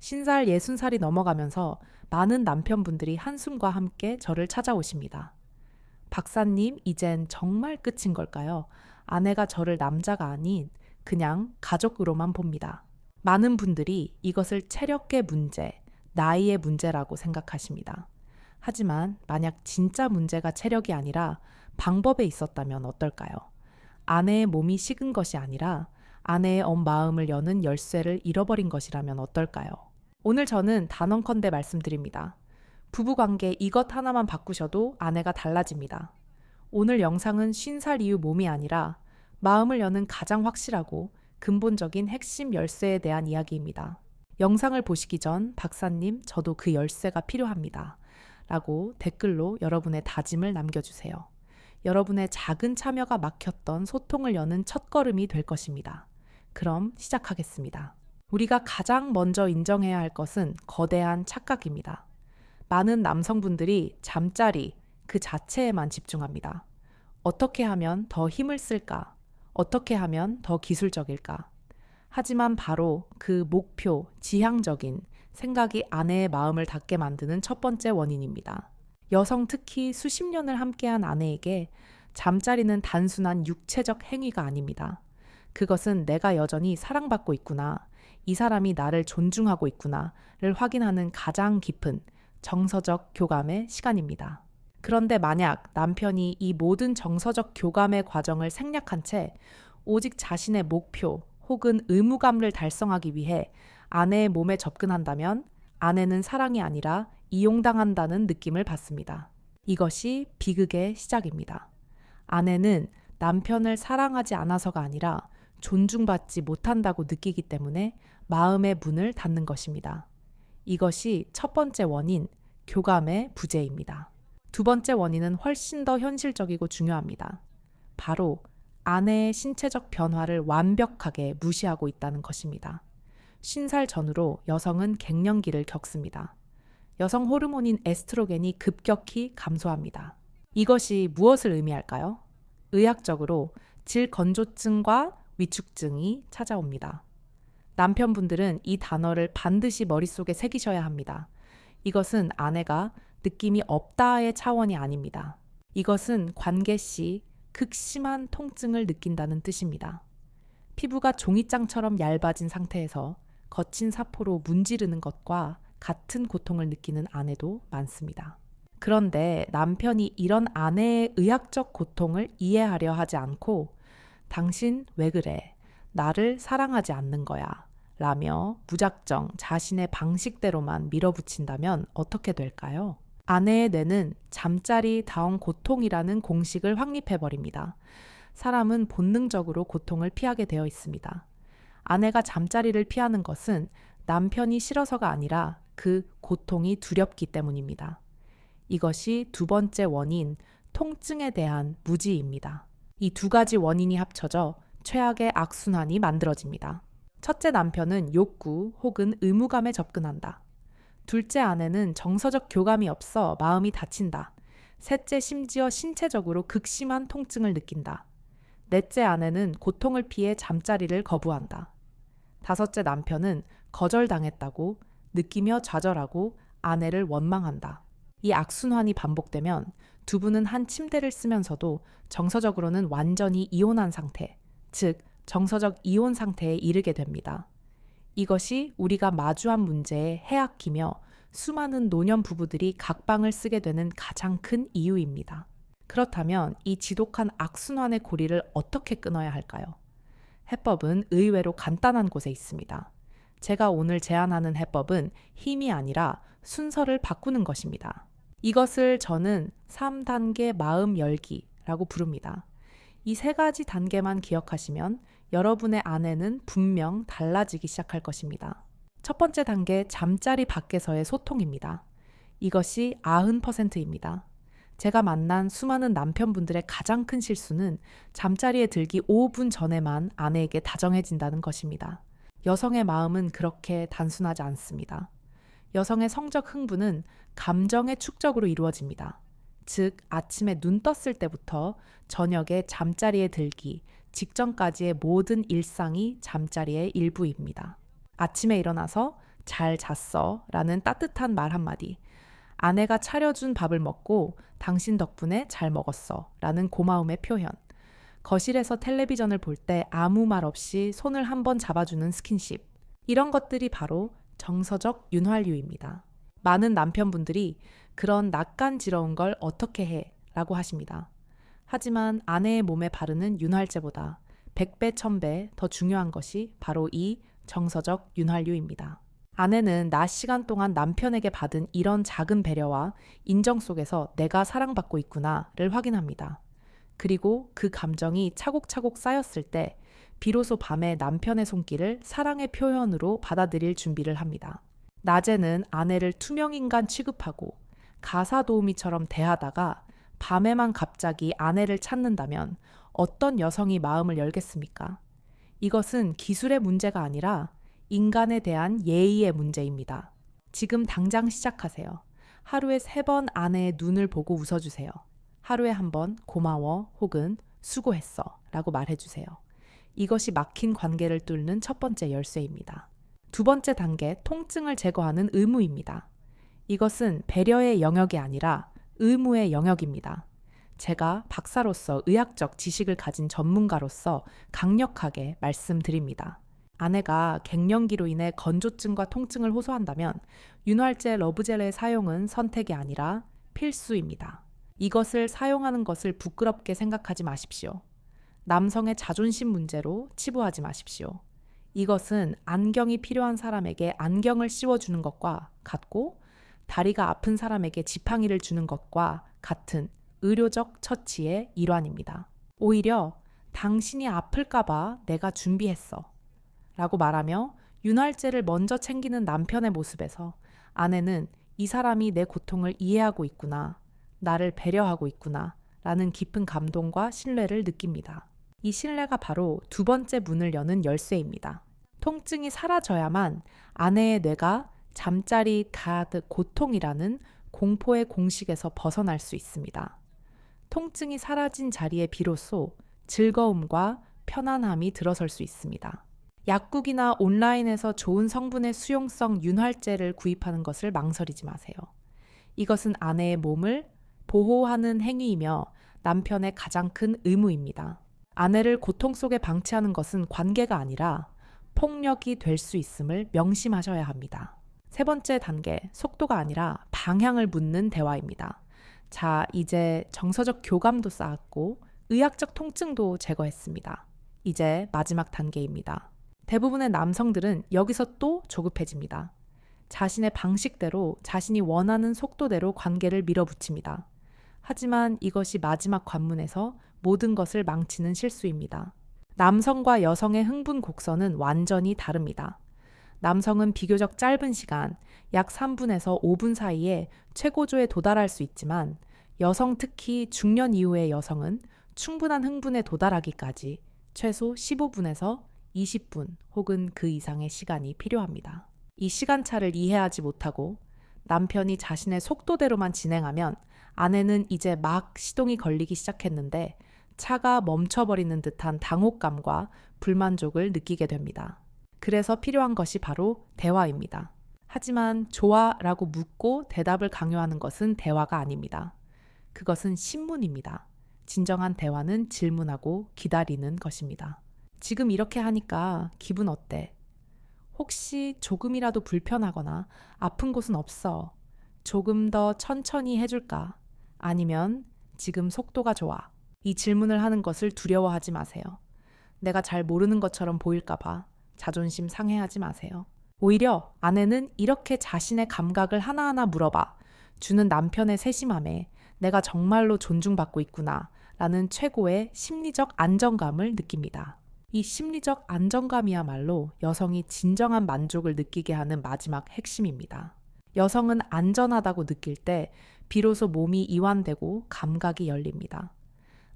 50살, 60살이 넘어가면서 많은 남편분들이 한숨과 함께 저를 찾아오십니다. 박사님, 이젠 정말 끝인 걸까요? 아내가 저를 남자가 아닌 그냥 가족으로만 봅니다. 많은 분들이 이것을 체력의 문제, 나이의 문제라고 생각하십니다. 하지만 만약 진짜 문제가 체력이 아니라 방법에 있었다면 어떨까요? 아내의 몸이 식은 것이 아니라 아내의 마음을 여는 열쇠를 잃어버린 것이라면 어떨까요? 오늘 저는 단언컨대 말씀드립니다. 부부관계 이것 하나만 바꾸셔도 아내가 달라집니다. 오늘 영상은 50살 이후 몸이 아니라 마음을 여는 가장 확실하고 근본적인 핵심 열쇠에 대한 이야기입니다. 영상을 보시기 전 박사님, 저도 그 열쇠가 필요합니다. 라고 댓글로 여러분의 다짐을 남겨주세요. 여러분의 작은 참여가 막혔던 소통을 여는 첫걸음이 될 것입니다. 그럼 시작하겠습니다. 우리가 가장 먼저 인정해야 할 것은 거대한 착각입니다. 많은 남성분들이 잠자리 그 자체에만 집중합니다. 어떻게 하면 더 힘을 쓸까? 어떻게 하면 더 기술적일까? 하지만 바로 그 목표, 지향적인 생각이 아내의 마음을 닫게 만드는 첫 번째 원인입니다. 여성 특히 수십 년을 함께한 아내에게 잠자리는 단순한 육체적 행위가 아닙니다. 그것은 내가 여전히 사랑받고 있구나, 이 사람이 나를 존중하고 있구나를 확인하는 가장 깊은 정서적 교감의 시간입니다. 그런데 만약 남편이 이 모든 정서적 교감의 과정을 생략한 채 오직 자신의 목표 혹은 의무감을 달성하기 위해 아내의 몸에 접근한다면 아내는 사랑이 아니라 이용당한다는 느낌을 받습니다. 이것이 비극의 시작입니다. 아내는 남편을 사랑하지 않아서가 아니라 존중받지 못한다고 느끼기 때문에 마음의 문을 닫는 것입니다. 이것이 첫 번째 원인, 교감의 부재입니다. 두 번째 원인은 훨씬 더 현실적이고 중요합니다. 바로 아내의 신체적 변화를 완벽하게 무시하고 있다는 것입니다. 50살 전후로 여성은 갱년기를 겪습니다. 여성 호르몬인 에스트로겐이 급격히 감소합니다. 이것이 무엇을 의미할까요? 의학적으로 질건조증과 위축증이 찾아옵니다. 남편분들은 이 단어를 반드시 머릿속에 새기셔야 합니다. 이것은 아내가 느낌이 없다의 차원이 아닙니다. 이것은 관계 시 극심한 통증을 느낀다는 뜻입니다. 피부가 종이장처럼 얇아진 상태에서 거친 사포로 문지르는 것과 같은 고통을 느끼는 아내도 많습니다. 그런데 남편이 이런 아내의 의학적 고통을 이해하려 하지 않고 당신 왜 그래? 나를 사랑하지 않는 거야. 라며 무작정 자신의 방식대로만 밀어붙인다면 어떻게 될까요? 아내의 뇌는 잠자리 다운 고통이라는 공식을 확립해버립니다. 사람은 본능적으로 고통을 피하게 되어 있습니다. 아내가 잠자리를 피하는 것은 남편이 싫어서가 아니라 그 고통이 두렵기 때문입니다. 이것이 두 번째 원인, 통증에 대한 무지입니다. 이 두 가지 원인이 합쳐져 최악의 악순환이 만들어집니다. 첫째, 남편은 욕구 혹은 의무감에 접근한다. 둘째, 아내는 정서적 교감이 없어 마음이 다친다. 셋째, 심지어 신체적으로 극심한 통증을 느낀다. 넷째, 아내는 고통을 피해 잠자리를 거부한다. 다섯째, 남편은 거절당했다고 느끼며 좌절하고 아내를 원망한다. 이 악순환이 반복되면 두 분은 한 침대를 쓰면서도 정서적으로는 완전히 이혼한 상태, 즉 정서적 이혼 상태에 이르게 됩니다. 이것이 우리가 마주한 문제의 해악이며 수많은 노년 부부들이 각방을 쓰게 되는 가장 큰 이유입니다. 그렇다면 이 지독한 악순환의 고리를 어떻게 끊어야 할까요? 해법은 의외로 간단한 곳에 있습니다. 제가 오늘 제안하는 해법은 힘이 아니라 순서를 바꾸는 것입니다. 이것을 저는 3단계 마음 열기라고 부릅니다. 이 세 가지 단계만 기억하시면 여러분의 아내는 분명 달라지기 시작할 것입니다. 첫 번째 단계, 잠자리 밖에서의 소통입니다. 이것이 90%입니다. 제가 만난 수많은 남편분들의 가장 큰 실수는 잠자리에 들기 5분 전에만 아내에게 다정해진다는 것입니다. 여성의 마음은 그렇게 단순하지 않습니다. 여성의 성적 흥분은 감정의 축적으로 이루어집니다. 즉, 아침에 눈 떴을 때부터 저녁에 잠자리에 들기 직전까지의 모든 일상이 잠자리의 일부입니다. 아침에 일어나서 잘 잤어 라는 따뜻한 말 한마디, 아내가 차려준 밥을 먹고 당신 덕분에 잘 먹었어 라는 고마움의 표현, 거실에서 텔레비전을 볼 때 아무 말 없이 손을 한번 잡아주는 스킨십, 이런 것들이 바로 정서적 윤활유입니다. 많은 남편분들이 그런 낯간지러운 걸 어떻게 해? 라고 하십니다. 하지만 아내의 몸에 바르는 윤활제보다 100배, 1000배 더 중요한 것이 바로 이 정서적 윤활유입니다. 아내는 낮 시간 동안 남편에게 받은 이런 작은 배려와 인정 속에서 내가 사랑받고 있구나를 확인합니다. 그리고 그 감정이 차곡차곡 쌓였을 때 비로소 밤에 남편의 손길을 사랑의 표현으로 받아들일 준비를 합니다. 낮에는 아내를 투명인간 취급하고 가사 도우미처럼 대하다가 밤에만 갑자기 아내를 찾는다면 어떤 여성이 마음을 열겠습니까? 이것은 기술의 문제가 아니라 인간에 대한 예의의 문제입니다. 지금 당장 시작하세요. 하루에 3번 아내의 눈을 보고 웃어주세요. 하루에 1번 고마워 혹은 수고했어 라고 말해주세요. 이것이 막힌 관계를 뚫는 첫 번째 열쇠입니다. 두 번째 단계, 통증을 제거하는 의무입니다. 이것은 배려의 영역이 아니라 의무의 영역입니다. 제가 박사로서 의학적 지식을 가진 전문가로서 강력하게 말씀드립니다. 아내가 갱년기로 인해 건조증과 통증을 호소한다면 윤활제 러브젤의 사용은 선택이 아니라 필수입니다. 이것을 사용하는 것을 부끄럽게 생각하지 마십시오. 남성의 자존심 문제로 치부하지 마십시오. 이것은 안경이 필요한 사람에게 안경을 씌워주는 것과 같고 다리가 아픈 사람에게 지팡이를 주는 것과 같은 의료적 처치의 일환입니다. 오히려 당신이 아플까봐 내가 준비했어 라고 말하며 윤활제를 먼저 챙기는 남편의 모습에서 아내는 이 사람이 내 고통을 이해하고 있구나, 나를 배려하고 있구나 라는 깊은 감동과 신뢰를 느낍니다. 이 신뢰가 바로 두 번째 문을 여는 열쇠입니다. 통증이 사라져야만 아내의 뇌가 잠자리 가득 고통이라는 공포의 공식에서 벗어날 수 있습니다. 통증이 사라진 자리에 비로소 즐거움과 편안함이 들어설 수 있습니다. 약국이나 온라인에서 좋은 성분의 수용성 윤활제를 구입하는 것을 망설이지 마세요. 이것은 아내의 몸을 보호하는 행위이며 남편의 가장 큰 의무입니다. 아내를 고통 속에 방치하는 것은 관계가 아니라 폭력이 될 수 있음을 명심하셔야 합니다. 세 번째 단계, 속도가 아니라 방향을 묻는 대화입니다. 자, 이제 정서적 교감도 쌓았고 의학적 통증도 제거했습니다. 이제 마지막 단계입니다. 대부분의 남성들은 여기서 또 조급해집니다. 자신의 방식대로 자신이 원하는 속도대로 관계를 밀어붙입니다. 하지만 이것이 마지막 관문에서 모든 것을 망치는 실수입니다. 남성과 여성의 흥분 곡선은 완전히 다릅니다. 남성은 비교적 짧은 시간, 약 3분에서 5분 사이에 최고조에 도달할 수 있지만 여성, 특히 중년 이후의 여성은 충분한 흥분에 도달하기까지 최소 15분에서 20분 혹은 그 이상의 시간이 필요합니다. 이 시간차를 이해하지 못하고 남편이 자신의 속도대로만 진행하면 아내는 이제 막 시동이 걸리기 시작했는데 차가 멈춰버리는 듯한 당혹감과 불만족을 느끼게 됩니다. 그래서 필요한 것이 바로 대화입니다. 하지만 좋아라고 묻고 대답을 강요하는 것은 대화가 아닙니다. 그것은 신문입니다. 진정한 대화는 질문하고 기다리는 것입니다. 지금 이렇게 하니까 기분 어때? 혹시 조금이라도 불편하거나 아픈 곳은 없어? 조금 더 천천히 해줄까? 아니면 지금 속도가 좋아? 이 질문을 하는 것을 두려워하지 마세요. 내가 잘 모르는 것처럼 보일까봐 자존심 상해하지 마세요. 오히려 아내는 이렇게 자신의 감각을 하나하나 물어봐 주는 남편의 세심함에 내가 정말로 존중받고 있구나 라는 최고의 심리적 안정감을 느낍니다. 이 심리적 안정감이야말로 여성이 진정한 만족을 느끼게 하는 마지막 핵심입니다. 여성은 안전하다고 느낄 때 비로소 몸이 이완되고 감각이 열립니다.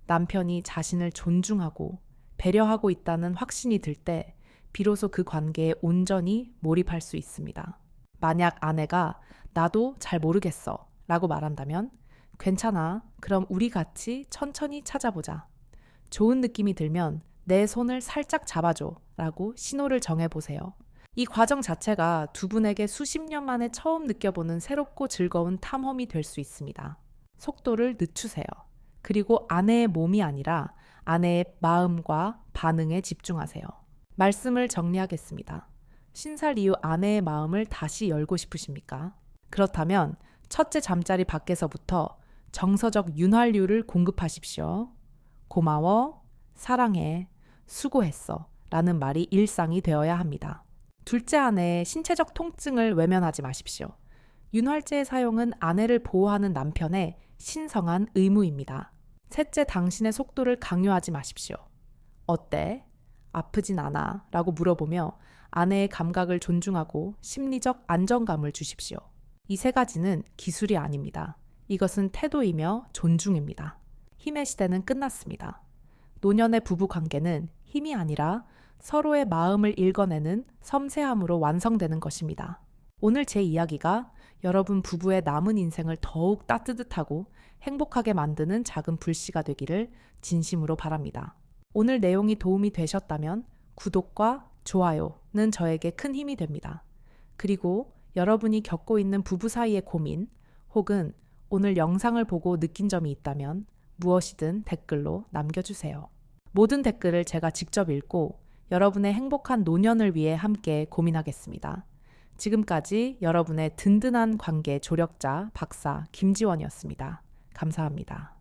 남편이 자신을 존중하고 배려하고 있다는 확신이 들 때 비로소 그 관계에 온전히 몰입할 수 있습니다. 만약 아내가 나도 잘 모르겠어 라고 말한다면 괜찮아, 그럼 우리 같이 천천히 찾아보자. 좋은 느낌이 들면 내 손을 살짝 잡아줘 라고 신호를 정해보세요. 이 과정 자체가 두 분에게 수십 년 만에 처음 느껴보는 새롭고 즐거운 탐험이 될 수 있습니다. 속도를 늦추세요. 그리고 아내의 몸이 아니라 아내의 마음과 반응에 집중하세요. 말씀을 정리하겠습니다. 신살 이후 아내의 마음을 다시 열고 싶으십니까? 그렇다면 첫째 잠자리 밖에서부터 정서적 윤활유를 공급하십시오. 고마워, 사랑해, 수고했어 라는 말이 일상이 되어야 합니다. 둘째 아내의 신체적 통증을 외면하지 마십시오. 윤활제의 사용은 아내를 보호하는 남편의 신성한 의무입니다. 셋째 당신의 속도를 강요하지 마십시오. 어때? 아프진 않아? 라고 물어보며 아내의 감각을 존중하고 심리적 안정감을 주십시오. 이 세 가지는 기술이 아닙니다. 이것은 태도이며 존중입니다. 힘의 시대는 끝났습니다. 노년의 부부 관계는 힘이 아니라 서로의 마음을 읽어내는 섬세함으로 완성되는 것입니다. 오늘 제 이야기가 여러분 부부의 남은 인생을 더욱 따뜻하고 행복하게 만드는 작은 불씨가 되기를 진심으로 바랍니다. 오늘 내용이 도움이 되셨다면 구독과 좋아요는 저에게 큰 힘이 됩니다. 그리고 여러분이 겪고 있는 부부 사이의 고민 혹은 오늘 영상을 보고 느낀 점이 있다면 무엇이든 댓글로 남겨주세요. 모든 댓글을 제가 직접 읽고 여러분의 행복한 노년을 위해 함께 고민하겠습니다. 지금까지 여러분의 든든한 관계 조력자 박사 김지원이었습니다. 감사합니다.